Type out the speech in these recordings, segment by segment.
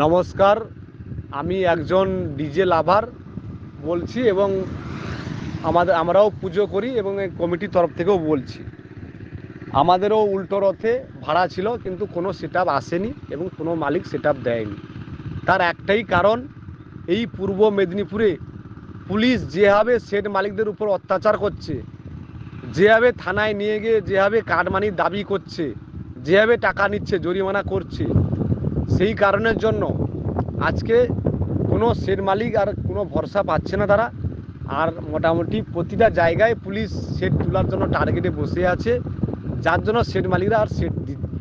নমস্কার, আমি একজন ডিজে লাভার বলছি এবং আমরাও পুজো করি এবং এই কমিটির তরফ থেকেও বলছি। আমাদেরও উল্টো রথে ভাড়া ছিল, কিন্তু কোনো সেটআপ আসেনি এবং কোনো মালিক সেটআপ দেয়নি। তার একটাই কারণ, এই পূর্ব মেদিনীপুরে পুলিশ যেভাবে সেট মালিকদের উপর অত্যাচার করছে, যেভাবে থানায় নিয়ে গিয়ে যেভাবে কাটমানির দাবি করছে, যেভাবে টাকা নিচ্ছে, জরিমানা করছে, সেই কারণের জন্য আজকে কোনো সেট মালিক আর কোনো ভরসা পাচ্ছে না তারা। আর মোটামুটি প্রতিটা জায়গায় পুলিশ সেট তোলার জন্য টার্গেটে বসে আছে, যার জন্য সেট মালিকরা আর সেট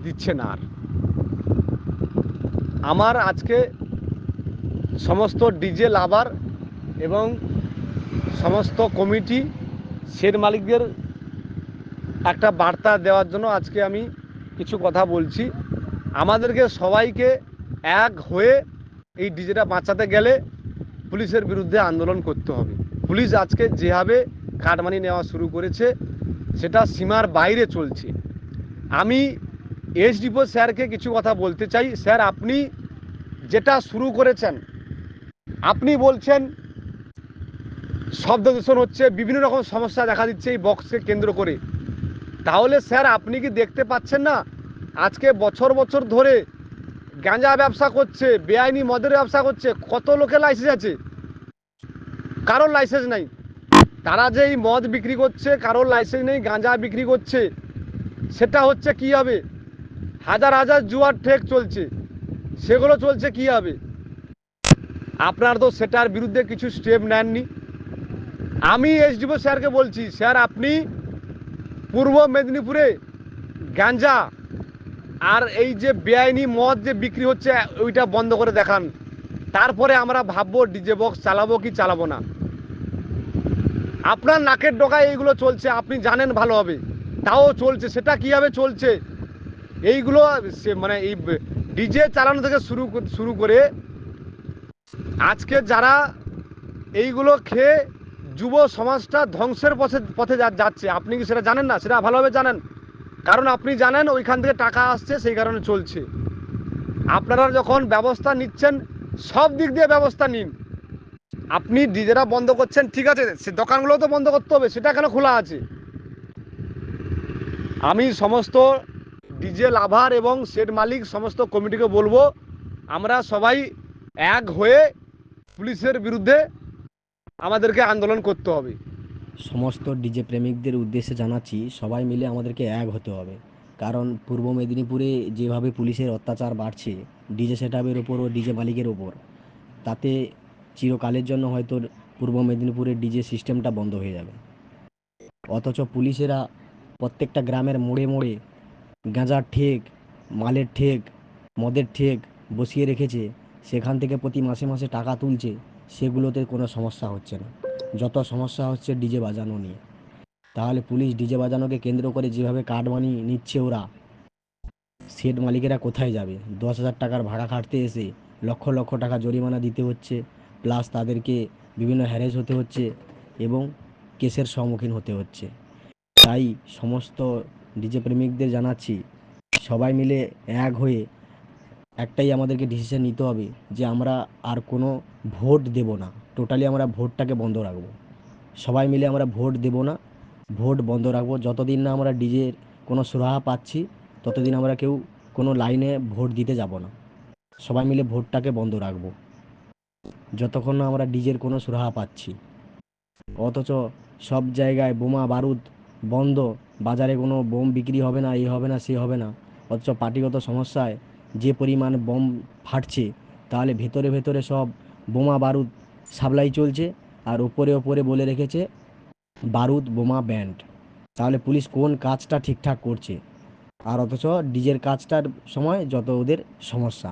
দিচ্ছে না। আর আমার আজকে সমস্ত ডিজে লাভার এবং সমস্ত কমিটি সেট মালিকদের একটা বার্তা দেওয়ার জন্য আজকে আমি কিছু কথা বলছি। আমাদেরকে সবাইকে এক হয়ে এই ডিজেটা বাঁচাতে গেলে পুলিশের বিরুদ্ধে আন্দোলন করতে হবে। পুলিশ আজকে যেভাবে কাটমানি নেওয়া শুরু করেছে সেটা সীমার বাইরে চলছে। আমি এসডিপো স্যারকে কিছু কথা বলতে চাই। স্যার, আপনি যেটা শুরু করেছেন, আপনি বলছেন শব্দ দূষণ হচ্ছে, বিভিন্ন রকম সমস্যা দেখা দিচ্ছে এই বক্সকে কেন্দ্র করে। তাহলে স্যার, আপনি কি দেখতে পাচ্ছেন না আজকে বছর বছর ধরে গাঁজা ব্যবসা করছে, বেআইনি মদের ব্যবসা করছে, কত লোকের লাইসেন্স আছে, কারোর লাইসেন্স নাই। তারা যে এই মদ বিক্রি করছে, কারোর লাইসেন্স নেই, গাঁজা বিক্রি করছে, সেটা হচ্ছে কি হবে? হাজার হাজার জুয়ার ঠেক চলছে, সেগুলো চলছে কি হবে? আপনার তো সেটার বিরুদ্ধে কিছু স্টেপ নেননি। আমি এসডিপো স্যারকে বলছি, স্যার আপনি পূর্ব মেদিনীপুরে গাঁজা আর এই যে বেআইনি মদ যে বিক্রি হচ্ছে ওইটা বন্ধ করে দেখান, তারপরে আমরা ভাববো ডিজে বক্স চালাবো কি চালাবো না। আপনার নাকের ডগায় এইগুলো চলছে, আপনি জানেন ভালোভাবে, তাও চলছে। সেটা কীভাবে চলছে? এইগুলো মানে এই ডিজে চালানো থেকে শুরু করে আজকে যারা এইগুলো খেয়ে যুব সমাজটা ধ্বংসের পথে পথে যাচ্ছে, আপনি কি সেটা জানেন না? সেটা ভালোভাবে জানেন, কারণ আপনি জানেন ওইখান থেকে টাকা আসছে, সেই কারণে চলছে। আপনারা যখন ব্যবস্থা নিচ্ছেন, সব দিক দিয়ে ব্যবস্থা নিন। আপনি ডিজেরা বন্ধ করছেন, ঠিক আছে, সে দোকানগুলো তো বন্ধ করতে হবে, সেটা কেন খোলা আছে? আমি সমস্ত ডিজে লাভার এবং সেট মালিক সমস্ত কমিটিকে বলবো, আমরা সবাই এক হয়ে পুলিশের বিরুদ্ধে আমাদেরকে আন্দোলন করতে হবে। সমস্ত ডিজে প্রেমিকদের উদ্দেশ্যে জানাচ্ছি, সবাই মিলে আমাদেরকে এক হতে হবে। কারণ পূর্ব মেদিনীপুরে যেভাবে পুলিশের অত্যাচার বাড়ছে ডিজে সেটআপের ওপর ও ডিজে মালিকের ওপর, তাতে চিরকালের জন্য হয়তো পূর্ব মেদিনীপুরের ডিজে সিস্টেমটা বন্ধ হয়ে যাবে। অথচ পুলিশেরা প্রত্যেকটা গ্রামের মোড়ে মোড়ে গাঁজার ঠেক, মালের ঠেক, মদের ঠেক বসিয়ে রেখেছে। সেখান থেকে প্রতি মাসে মাসে টাকা তুলছে, সেগুলোতে কোনো সমস্যা হচ্ছে না। যত সমস্যা হচ্ছে ডিজে বাজানো নিয়ে। তাহলে পুলিশ ডিজে বাজানোকে কেন্দ্র করে যেভাবে কাটমানি নিচ্ছে ওরা, সেট মালিকেরা কোথায় যাবে? 10,000 টাকার ভাড়া খাটতে এসে লক্ষ লক্ষ টাকা জরিমানা দিতে হচ্ছে, প্লাস তাদেরকে বিভিন্ন হ্যারেস হতে হচ্ছে এবং কেসের সম্মুখীন হতে হচ্ছে। তাই সমস্ত ডিজে প্রেমিকদের জানাচ্ছি, সবাই মিলে এক হয়ে একটাই আমাদেরকে ডিসিশন নিতে হবে যে আমরা আর কোনো ভোট দেব না। টোটালি আমরা ভোটটাকে বন্ধ রাখবো। সবাই মিলে আমরা ভোট দেব না, ভোট বন্ধ রাখবো। যতদিন না আমরা ডিজের কোনো সুরাহা পাচ্ছি, ততদিন আমরা কেউ কোনো লাইনে ভোট দিতে যাব না। সবাই মিলে ভোটটাকে বন্ধ রাখবো যতক্ষণ না আমরা ডিজের কোনো সুরাহা পাচ্ছি। অথচ সব জায়গায় বোমা বারুদ বন্ধ, বাজারে কোনো বোম বিক্রি হবে না, এই হবে না, সে হবে না। অথচ পার্টিগত সমস্যায় যে পরিমাণ বোম ফাটছে, তাহলে ভেতরে ভেতরে সব বোমা বারুদ সাপ্লাই চলছে, আর ওপরে ওপরে বলে রেখেছে বারুদ বোমা ব্যান্ড। তাহলে পুলিশ কোন কাজটা ঠিকঠাক করছে? আর অথচ ডিজের কাজটার সময় যত ওদের সমস্যা।